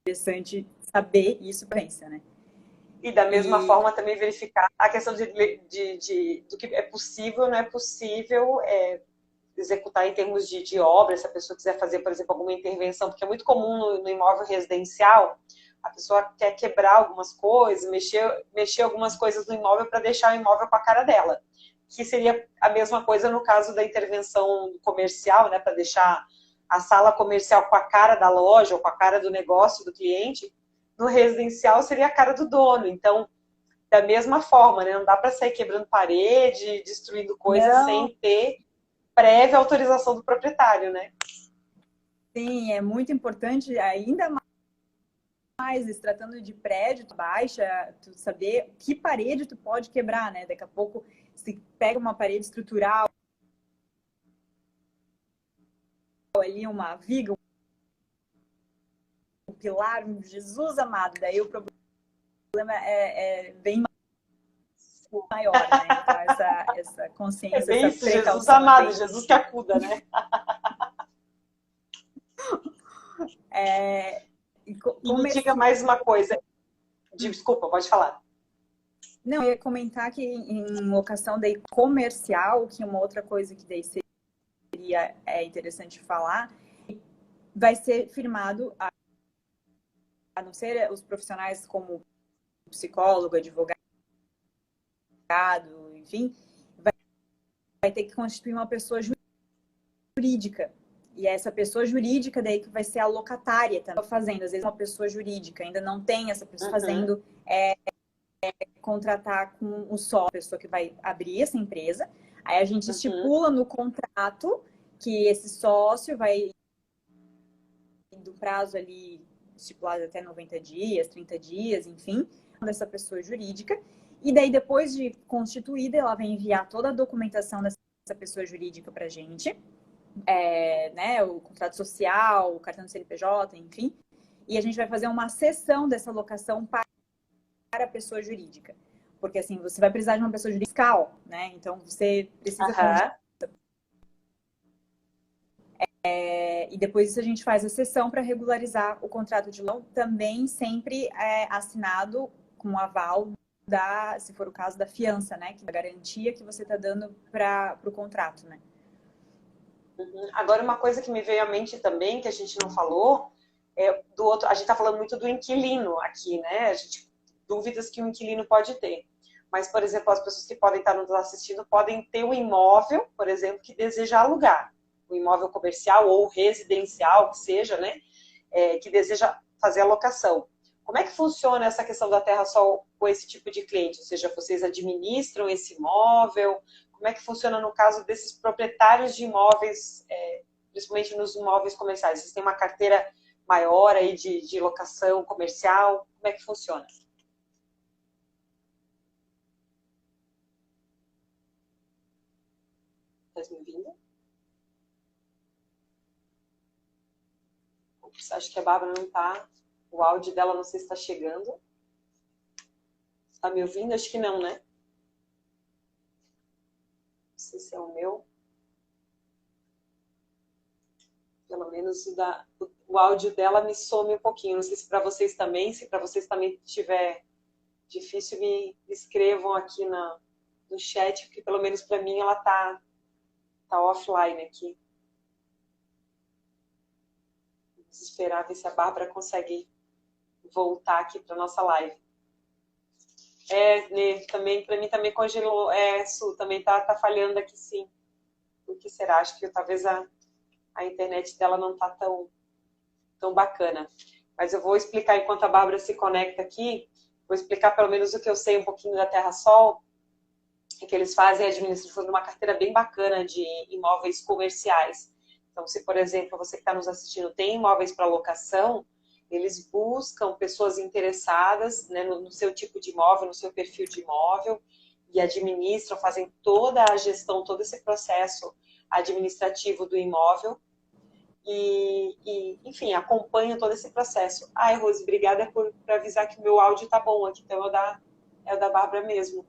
interessante saber isso, pensa, né? E da mesma forma também verificar a questão do que é possível ou não é possível executar em termos de obra, se a pessoa quiser fazer, por exemplo, alguma intervenção, porque é muito comum no imóvel residencial, a pessoa quer quebrar algumas coisas, mexer algumas coisas no imóvel para deixar o imóvel com a cara dela, que seria a mesma coisa no caso da intervenção comercial, né, para deixar a sala comercial com a cara da loja ou com a cara do negócio do cliente. No residencial seria a cara do dono. Então, da mesma forma, né, não dá para sair quebrando parede, destruindo coisas sem ter prévia autorização do proprietário, né? Sim, é muito importante, ainda mais se tratando de prédio, tu baixa, tu saber que parede tu pode quebrar, né? Daqui a pouco, se pega uma parede estrutural, ali uma viga, um pilar, um Jesus amado, daí o problema é bem maior, né? Então, essa consciência, bem essa isso, precaução. Jesus amado, Jesus que acuda, né? E me diga mais uma coisa. Desculpa, pode falar. Não, eu ia comentar que em locação daí comercial, que uma outra coisa que daí seria interessante falar, vai ser firmado, a não ser os profissionais como psicólogo, advogado, enfim, vai ter que constituir uma pessoa jurídica. E essa pessoa jurídica daí que vai ser a locatária também fazendo. Às vezes uma pessoa jurídica ainda não tem essa pessoa fazendo, contratar com o sócio, a pessoa que vai abrir essa empresa. Aí a gente estipula no contrato que esse sócio vai do prazo ali estipulado até 90 dias, 30 dias, enfim, dessa pessoa jurídica. E daí, depois de constituída, ela vai enviar toda a documentação dessa pessoa jurídica para a gente, né, o contrato social, o cartão do CNPJ, enfim. E a gente vai fazer uma cessão dessa locação para a pessoa jurídica. Porque, assim, você vai precisar de uma pessoa jurídica fiscal, né? Então, você precisa... E depois disso a gente faz a cessão para regularizar o contrato de locação, também sempre assinado com o aval se for o caso da fiança, né? Que é a garantia que você está dando para o contrato, né? Agora, uma coisa que me veio à mente também, que a gente não falou, do outro, a gente está falando muito do inquilino aqui, né? Dúvidas que o inquilino pode ter. Mas, por exemplo, as pessoas que podem estar nos assistindo podem ter um imóvel, por exemplo, que deseja alugar. Um imóvel comercial ou residencial, que seja, né? Que deseja fazer a locação. Como é que funciona essa questão da Terra-Sol com esse tipo de cliente? Ou seja, vocês administram esse imóvel? Como é que funciona no caso desses proprietários de imóveis, principalmente nos imóveis comerciais? Vocês têm uma carteira maior aí de locação comercial? Como é que funciona? Estás me ouvindo? Acho que a Bárbara não está. O áudio dela não sei se está chegando. Está me ouvindo? Acho que não, né? Não sei se é o meu. Pelo menos o áudio dela me some um pouquinho. Não sei se para vocês também. Se para vocês também estiver difícil, me escrevam aqui no chat, porque pelo menos para mim ela tá offline aqui. Vamos esperar ver se a Bárbara consegue voltar aqui para nossa live. Né, também, para mim também congelou. Su, também tá falhando aqui, sim. O que será? Acho que talvez a internet dela não tá tão bacana. Mas eu vou explicar enquanto a Bárbara se conecta aqui, vou explicar pelo menos o que eu sei um pouquinho da Terra-Sol, que eles fazem a administração de uma carteira bem bacana de imóveis comerciais. Então, se, por exemplo, você que está nos assistindo tem imóveis para locação, eles buscam pessoas interessadas, né, no seu tipo de imóvel, no seu perfil de imóvel, e administram, fazem toda a gestão, todo esse processo administrativo do imóvel, enfim, acompanham todo esse processo. Rose, obrigada por avisar que o meu áudio está bom aqui, então é o da Bárbara mesmo.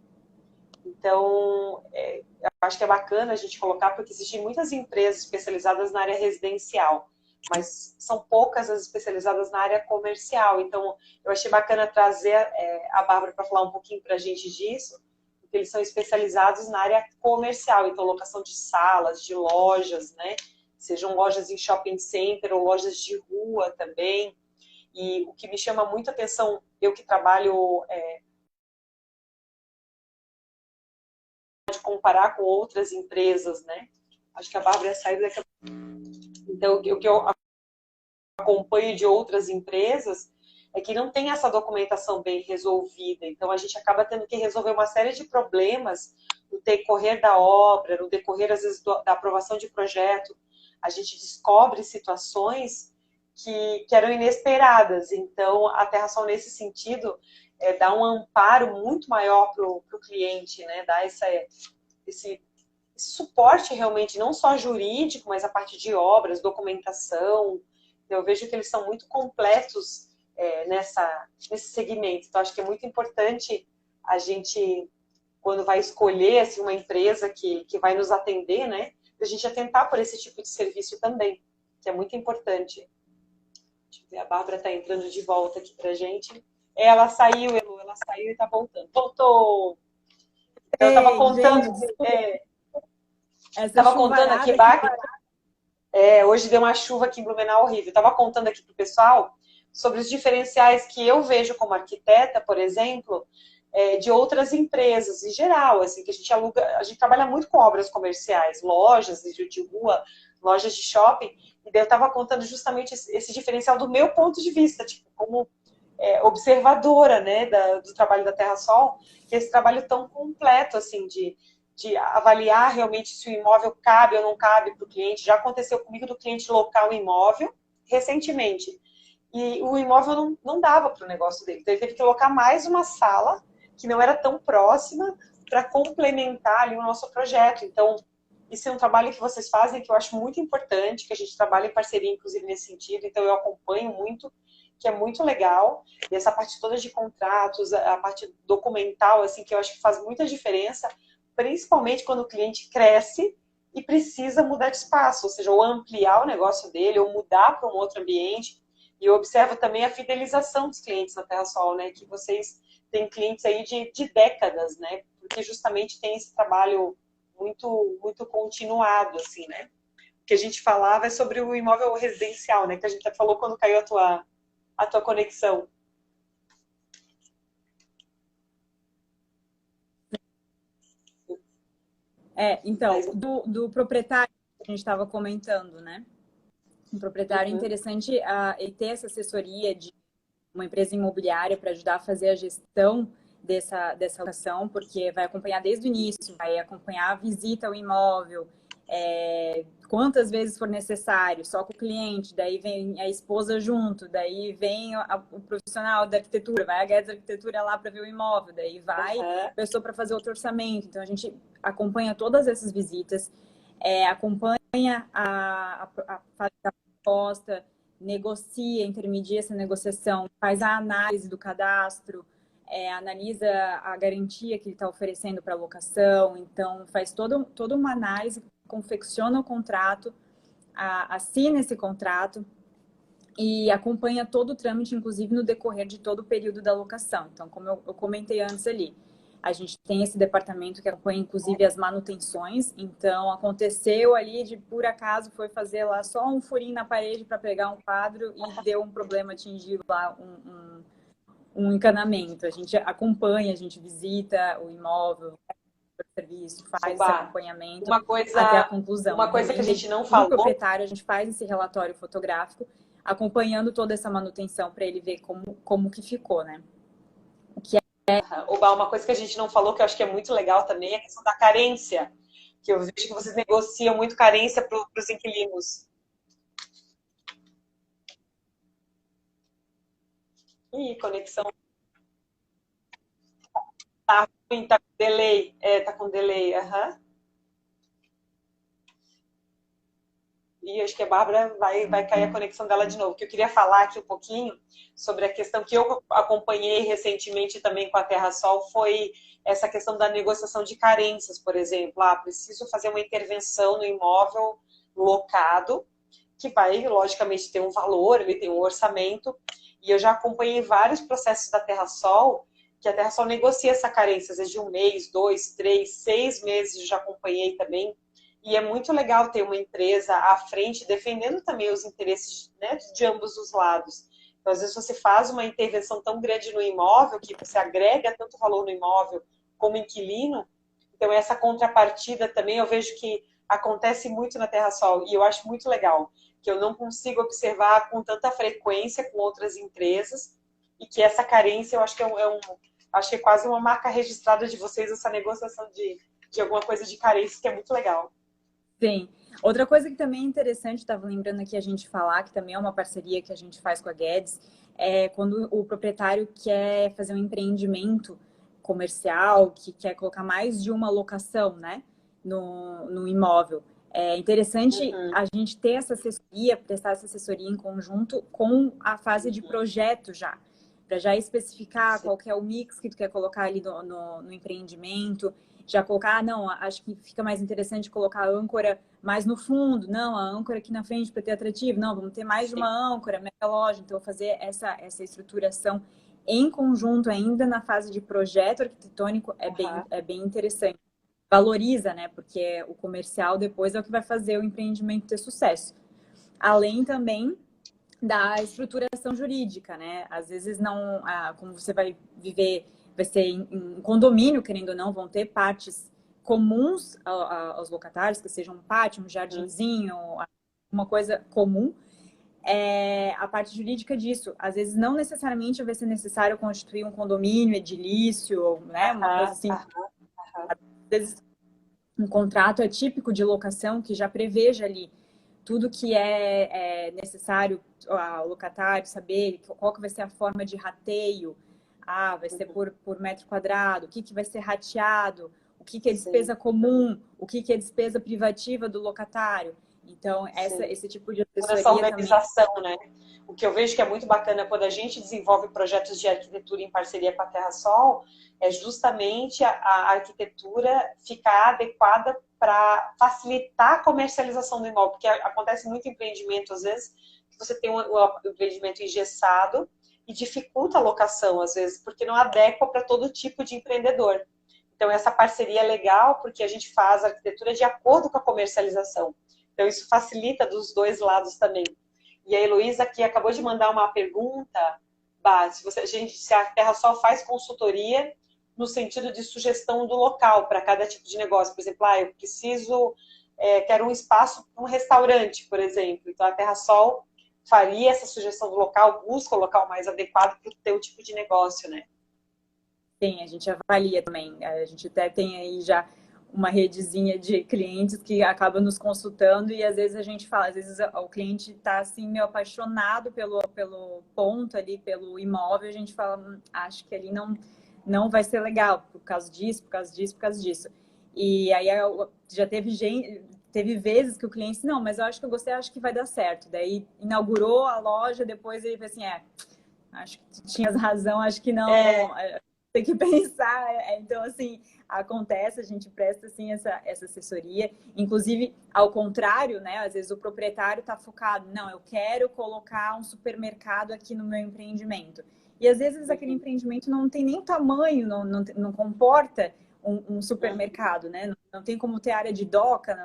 Então, eu acho que é bacana a gente colocar, porque existem muitas empresas especializadas na área residencial, mas são poucas as especializadas na área comercial. Então, eu achei bacana trazer a Bárbara para falar um pouquinho para a gente disso, porque eles são especializados na área comercial, então locação de salas, de lojas, né? Sejam lojas em shopping center ou lojas de rua também. E o que me chama muito a atenção, eu que trabalho de comparar com outras empresas, né? Acho que a Bárbara saiu daqui a pouco. Então, o que eu acompanho de outras empresas é que não tem essa documentação bem resolvida. Então, a gente acaba tendo que resolver uma série de problemas no decorrer da obra, no decorrer, às vezes, da aprovação de projeto. A gente descobre situações que eram inesperadas. Então, a Terra-Sol, nesse sentido, dá um amparo muito maior para o cliente, né? Dá esse suporte realmente, não só jurídico, mas a parte de obras, documentação. Eu vejo que eles são muito completos nesse segmento. Então, acho que é muito importante a gente, quando vai escolher assim, uma empresa que vai nos atender, né? A gente atentar por esse tipo de serviço também, que é muito importante. Deixa eu ver, a Bárbara está entrando de volta aqui para a gente. Ela saiu, Elu, ela saiu e está voltando. Voltou! Então, eu estava contando... Estava contando aqui, hoje deu uma chuva aqui em Blumenau horrível. Eu estava contando aqui para o pessoal sobre os diferenciais que eu vejo como arquiteta, por exemplo, de outras empresas em geral, assim, que a gente trabalha muito com obras comerciais, lojas de rua, lojas de shopping, e daí eu estava contando justamente esse diferencial do meu ponto de vista, tipo, como observadora, né, do trabalho da Terra-Sol, que é esse trabalho tão completo, assim, de avaliar realmente se o imóvel cabe ou não cabe para o cliente. Já aconteceu comigo do cliente locar o imóvel recentemente, e o imóvel não dava para o negócio dele, então ele teve que locar mais uma sala que não era tão próxima para complementar ali o nosso projeto. Então, isso é um trabalho que vocês fazem que eu acho muito importante, que a gente trabalha em parceria, inclusive, nesse sentido, então eu acompanho muito, que é muito legal, e essa parte toda de contratos, a parte documental, assim, que eu acho que faz muita diferença, principalmente quando o cliente cresce e precisa mudar de espaço, ou seja, ou ampliar o negócio dele, ou mudar para um outro ambiente. E eu observo também a fidelização dos clientes na TerraSol, né? Que vocês têm clientes aí de décadas, né? Porque justamente tem esse trabalho muito continuado, assim, né? O que a gente falava é sobre o imóvel residencial, né? Que a gente até falou quando caiu a tua conexão. Então, do proprietário que a gente estava comentando, né? Um proprietário interessante ele ter essa assessoria de uma empresa imobiliária para ajudar a fazer a gestão dessa locação, porque vai acompanhar desde o início, vai acompanhar a visita ao imóvel, quantas vezes for necessário, só com o cliente, daí vem a esposa junto, daí vem o profissional da arquitetura, vai a Guedes Arquitetura lá para ver o imóvel, daí vai a pessoa para fazer outro orçamento. Então, a gente acompanha todas essas visitas, acompanha a fase da proposta, negocia, intermedia essa negociação, faz a análise do cadastro, analisa a garantia que ele está oferecendo para a locação, então faz toda uma análise, confecciona o contrato, assina esse contrato e acompanha todo o trâmite, inclusive no decorrer de todo o período da locação. Então, como eu comentei antes ali, a gente tem esse departamento que acompanha, inclusive, as manutenções. Então, aconteceu ali de, por acaso, foi fazer lá só um furinho na parede para pegar um quadro e deu um problema, atingiu lá um encanamento. A gente acompanha, a gente visita o imóvel, o serviço, faz esse acompanhamento até a conclusão. Uma coisa que a gente não falou. falou... O proprietário, a gente faz esse relatório fotográfico, acompanhando toda essa manutenção para ele ver como que ficou, né? Oba, uma coisa que a gente não falou, que eu acho que é muito legal também, é a questão da carência. Que eu vejo que vocês negociam muito carência para os inquilinos. Ih, conexão. Tá ruim, tá com delay. Tá com delay, E acho que a Bárbara vai cair a conexão dela de novo. Que eu queria falar aqui um pouquinho sobre a questão que eu acompanhei recentemente também com a TerraSol, foi essa questão da negociação de carências, por exemplo. Preciso fazer uma intervenção no imóvel locado, que vai, logicamente, ter um valor, ele tem um orçamento. E eu já acompanhei vários processos da TerraSol, que a TerraSol negocia essa carência, às vezes de 1 mês, 2, 3, 6 meses, eu já acompanhei também. E é muito legal ter uma empresa à frente defendendo também os interesses, né, de ambos os lados. Então, às vezes você faz uma intervenção tão grande no imóvel que você agrega tanto valor no imóvel como inquilino. Então, essa contrapartida também eu vejo que acontece muito na TerraSol e eu acho muito legal, que eu não consigo observar com tanta frequência com outras empresas e que essa carência eu acho que acho que é quase uma marca registrada de vocês, essa negociação de alguma coisa de carência, que é muito legal. Sim. Outra coisa que também é interessante, estava lembrando aqui a gente falar, que também é uma parceria que a gente faz com a Guedes, é quando o proprietário quer fazer um empreendimento comercial, que quer colocar mais de uma locação, né, no imóvel. É interessante a gente ter essa assessoria, prestar essa assessoria em conjunto com a fase de projeto já, para já especificar qual que é o mix que tu quer colocar ali no empreendimento, já colocar, não, acho que fica mais interessante colocar a âncora mais no fundo, não, a âncora aqui na frente para ter atrativo, não, vamos ter mais de uma âncora, mega loja, então fazer essa estruturação em conjunto ainda na fase de projeto arquitetônico é bem interessante. Valoriza, né, porque o comercial depois é o que vai fazer o empreendimento ter sucesso. Além também da estruturação jurídica, né, às vezes não, como você vai viver... vai ser em condomínio, querendo ou não, vão ter partes comuns aos locatários, que sejam um pátio, um jardinzinho, uma coisa comum. A parte jurídica disso, às vezes não necessariamente vai ser necessário constituir um condomínio edilício, né, uma coisa assim. Às vezes um contrato atípico de locação que já preveja ali tudo que é necessário ao locatário saber qual que vai ser a forma de rateio, vai ser por metro quadrado, o que vai ser rateado, o que é despesa comum, o que é despesa privativa do locatário. Então, esse tipo de assessoria essa organização, também... né? O que eu vejo que é muito bacana quando a gente desenvolve projetos de arquitetura em parceria com a TerraSol é justamente a arquitetura ficar adequada para facilitar a comercialização do imóvel, porque acontece muito empreendimento, às vezes, você tem um empreendimento engessado e dificulta a locação, às vezes, porque não adequa para todo tipo de empreendedor. Então, essa parceria é legal porque a gente faz a arquitetura de acordo com a comercialização. Então, isso facilita dos dois lados também. E a Heloísa aqui acabou de mandar uma pergunta, Bah, se a TerraSol faz consultoria no sentido de sugestão do local para cada tipo de negócio. Por exemplo, eu preciso, quero um espaço para um restaurante, por exemplo. Então, a TerraSol faria essa sugestão do local, busca o local mais adequado para o teu tipo de negócio, né? Sim, a gente avalia também. A gente até tem aí já uma redezinha de clientes que acabam nos consultando e às vezes a gente fala, às vezes o cliente está assim meio apaixonado pelo ponto ali, pelo imóvel, a gente fala, acho que ali não vai ser legal por causa disso, por causa disso, por causa disso. E aí já teve vezes que o cliente disse, não, mas eu acho que eu gostei, acho que vai dar certo. Daí inaugurou a loja, depois ele falou assim, acho que tu tinhas razão, acho que não, tem que pensar. Então, assim, acontece, a gente presta, assim, essa assessoria. Inclusive, ao contrário, né? Às vezes o proprietário está focado, não, eu quero colocar um supermercado aqui no meu empreendimento. E às vezes aquele empreendimento não tem nem tamanho, não comporta um supermercado, né? Não tem como ter área de doca,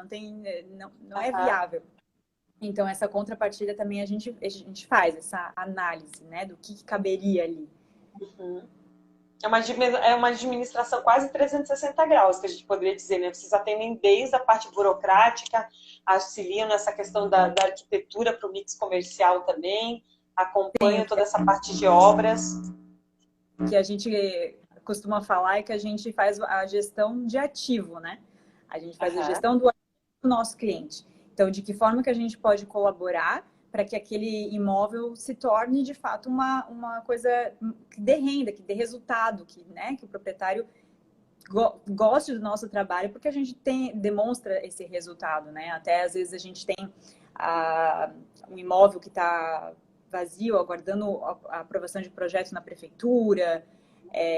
não é viável. Então, essa contrapartida também a gente faz, essa análise, né? Do que caberia ali. Uhum. É uma administração quase 360 graus, que a gente poderia dizer, né? Vocês atendem desde a parte burocrática, auxiliam nessa questão da arquitetura para o mix comercial também, acompanham toda essa parte de obras. Que a gente costuma falar é que a gente faz a gestão de ativo, né? A gente faz a gestão do ativo do nosso cliente. Então, de que forma que a gente pode colaborar para que aquele imóvel se torne, de fato, uma coisa que dê renda, que dê resultado, né, que o proprietário goste do nosso trabalho, porque a gente demonstra esse resultado, né? Até, às vezes, a gente tem um imóvel que está vazio, aguardando a aprovação de projeto na prefeitura,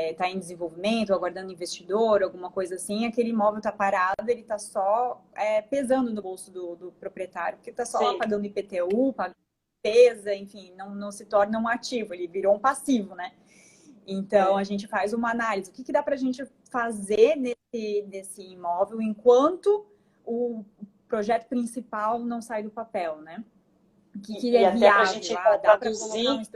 está em desenvolvimento, aguardando investidor, alguma coisa assim, aquele imóvel está parado, ele está só pesando no bolso do proprietário, porque está só lá pagando IPTU, pagando despesa, enfim, não se torna um ativo, ele virou um passivo, né? Então, a gente faz uma análise. O que dá para a gente fazer nesse imóvel enquanto o projeto principal não sai do papel, né? O que é viável? Dá para colocar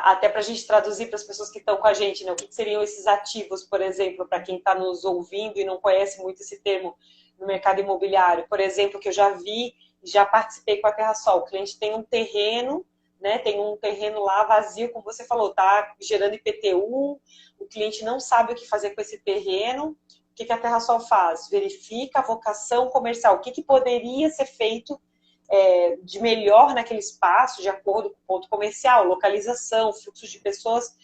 até para a gente traduzir para as pessoas que estão com a gente, né? O que seriam esses ativos, por exemplo, para quem está nos ouvindo e não conhece muito esse termo no mercado imobiliário. Por exemplo, que eu já vi, já participei com a TerraSol. O cliente tem um terreno, né? Tem um terreno lá vazio, como você falou, tá gerando IPTU, o cliente não sabe o que fazer com esse terreno. O que a TerraSol faz? Verifica a vocação comercial. O que poderia ser feito de melhor naquele espaço, de acordo com o ponto comercial, localização, fluxo de pessoas.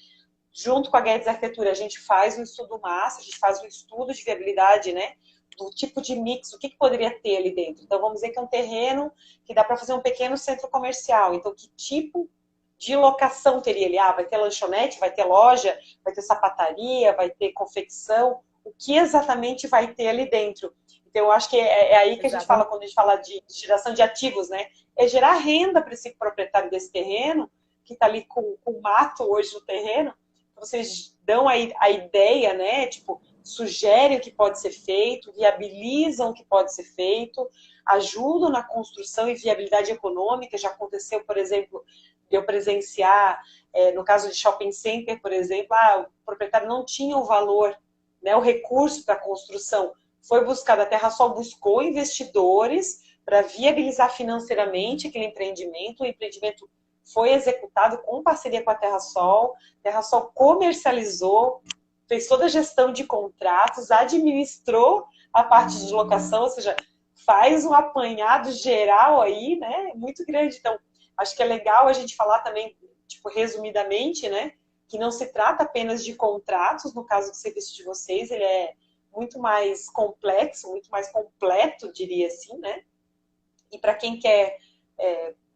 Junto com a Guedes Arquitetura, a gente faz um estudo massa, a gente faz um estudo de viabilidade, né? Do tipo de mix, o que poderia ter ali dentro. Então, vamos dizer que é um terreno que dá para fazer um pequeno centro comercial. Então, que tipo de locação teria ali? Vai ter lanchonete, vai ter loja, vai ter sapataria, vai ter confecção. O que exatamente vai ter ali dentro? Então, eu acho que é aí que a gente fala, quando a gente fala de geração de ativos, né? É gerar renda para esse proprietário desse terreno, que está ali com mato hoje no terreno. Vocês dão a ideia, né? Tipo, sugerem o que pode ser feito, viabilizam o que pode ser feito, ajudam na construção e viabilidade econômica. Já aconteceu, por exemplo, de eu presenciar, no caso de shopping center, por exemplo, o proprietário não tinha o valor, né, o recurso para a construção. Foi buscado, a TerraSol buscou investidores para viabilizar financeiramente aquele empreendimento. O empreendimento foi executado com parceria com a TerraSol comercializou, fez toda a gestão de contratos, administrou a parte de locação, ou seja, faz um apanhado geral aí, né, muito grande. Então, acho que é legal a gente falar também, tipo, resumidamente, né, que não se trata apenas de contratos, no caso do serviço de vocês, ele é muito mais complexo, muito mais completo, diria assim, né? E para quem quer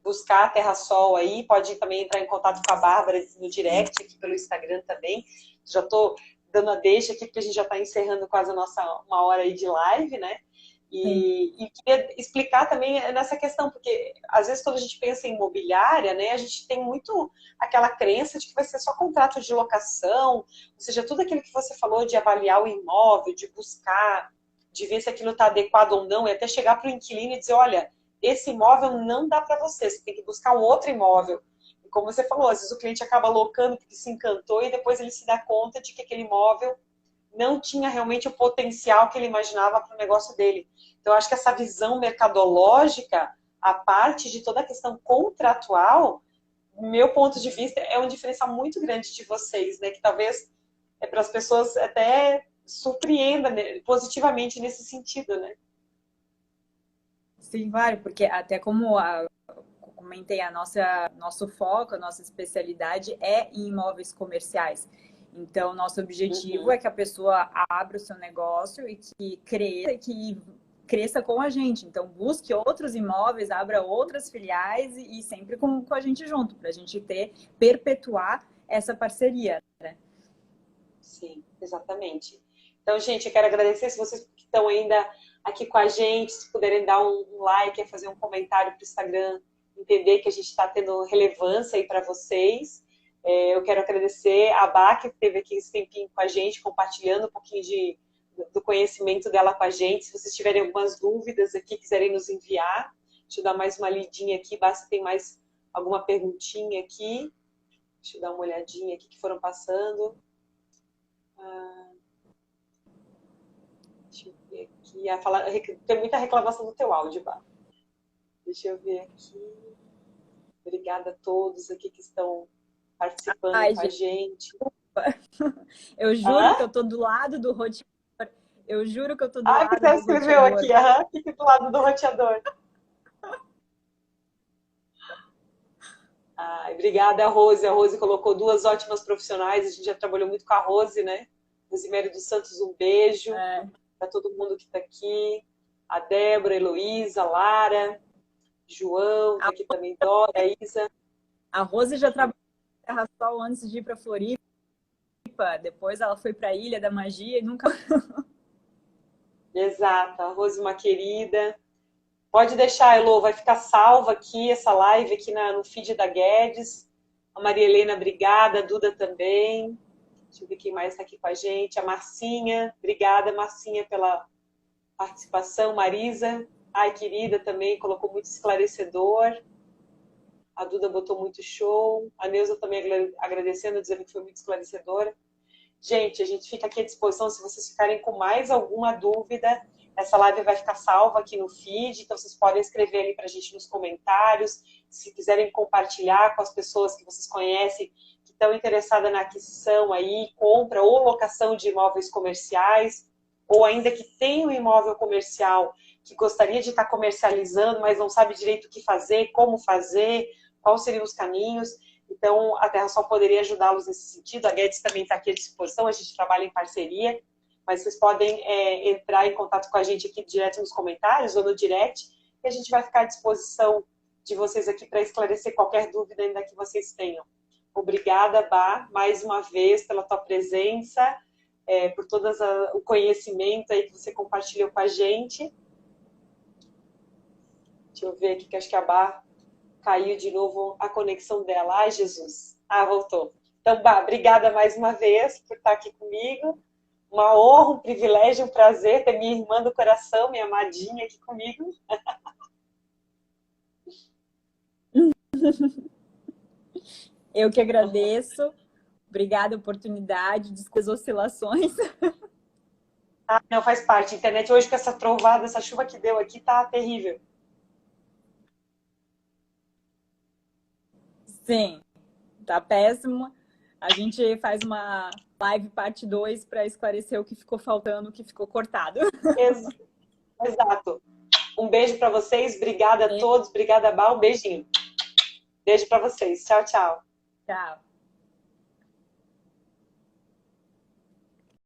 buscar a TerraSol aí, pode também entrar em contato com a Bárbara no direct, aqui pelo Instagram também. Já estou dando a deixa aqui, porque a gente já está encerrando quase a nossa 1 hora aí de live, né? E queria explicar também nessa questão, porque às vezes quando a gente pensa em imobiliária, né, a gente tem muito aquela crença de que vai ser só contrato de locação, ou seja, tudo aquilo que você falou de avaliar o imóvel, de buscar, de ver se aquilo está adequado ou não, e até chegar para o inquilino e dizer, olha, esse imóvel não dá para você, você tem que buscar um outro imóvel. E como você falou, às vezes o cliente acaba locando porque se encantou e depois ele se dá conta de que aquele imóvel não tinha realmente o potencial que ele imaginava para o negócio dele. Então, eu acho que essa visão mercadológica, a parte de toda a questão contratual, meu ponto de vista, é um diferencial muito grande de vocês, né? Que talvez é para as pessoas até surpreenda, né, positivamente nesse sentido, né? Sim, claro, porque até como comentei, nosso foco, a nossa especialidade é em imóveis comerciais. Então, nosso objetivo é que a pessoa abra o seu negócio e que cresça com a gente. Então, busque outros imóveis, abra outras filiais e sempre com a gente junto, para a gente perpetuar essa parceria, né? Sim, exatamente. Então, gente, eu quero agradecer se vocês que estão ainda aqui com a gente, se puderem dar um like, fazer um comentário para o Instagram, entender que a gente está tendo relevância aí para vocês. Eu quero agradecer a Bá, que esteve aqui esse tempinho com a gente, compartilhando um pouquinho do conhecimento dela com a gente. Se vocês tiverem algumas dúvidas aqui, quiserem nos enviar, deixa eu dar mais uma lidinha aqui, basta tem mais alguma perguntinha aqui. Deixa eu dar uma olhadinha aqui que foram passando. Deixa eu ver aqui. Tem muita reclamação do teu áudio, Bá. Deixa eu ver aqui. Obrigada a todos aqui que estão participando com a gente. Eu juro que eu tô do lado do roteador. Eu juro que eu tô do lado do roteador. Você escreveu aqui, fique do lado do roteador. Obrigada, Rose. A Rose colocou 2 ótimas profissionais. A gente já trabalhou muito com a Rose, né? Rosimério dos Santos, um beijo. Para todo mundo que está aqui. A Débora, a Heloísa, a Lara, João, tá aqui também, Dora, a Isa. A Rose já trabalhou em Terra Sol antes de ir para Floripa. Depois ela foi para a Ilha da Magia e nunca... Exato. A Rose, uma querida. Pode deixar, Elô, vai ficar salva aqui, essa live aqui no feed da Guedes. A Maria Helena, obrigada. A Duda também. Deixa eu ver quem mais está aqui com a gente. A Marcinha, obrigada, Marcinha, pela participação. Marisa, ai, querida, também colocou muito esclarecedor. A Duda botou muito show. A Neuza também agradecendo, dizendo que foi muito esclarecedora. Gente, a gente fica aqui à disposição se vocês ficarem com mais alguma dúvida. Essa live vai ficar salva aqui no feed, então vocês podem escrever ali para a gente nos comentários. Se quiserem compartilhar com as pessoas que vocês conhecem, que estão interessadas na aquisição aí, compra ou locação de imóveis comerciais, ou ainda que tem um imóvel comercial que gostaria de estar comercializando, mas não sabe direito o que fazer, como fazer, quais seriam os caminhos. Então, a Terra Sol poderia ajudá-los nesse sentido. A Guedes também está aqui à disposição, a gente trabalha em parceria, mas vocês podem entrar em contato com a gente aqui direto nos comentários ou no direct, e a gente vai ficar à disposição de vocês aqui para esclarecer qualquer dúvida ainda que vocês tenham. Obrigada, Bá, mais uma vez pela tua presença, por todo o conhecimento aí que você compartilhou com a gente. Deixa eu ver aqui, que acho que a Bá caiu de novo a conexão dela. Ai, Jesus. Voltou. Então, Bá, obrigada mais uma vez por estar aqui comigo. Uma honra, um privilégio, um prazer ter minha irmã do coração, minha amadinha aqui comigo. Eu que agradeço. Obrigada a oportunidade, desculpa as oscilações. Não, faz parte. A internet hoje com essa trovada, essa chuva que deu aqui, tá terrível. Sim, tá péssimo. A gente faz uma live parte 2 para esclarecer o que ficou faltando, o que ficou cortado. Exato. Um beijo para vocês. Obrigada a todos. Obrigada, Bá. Um beijinho. Beijo para vocês. Tchau, tchau. Tchau.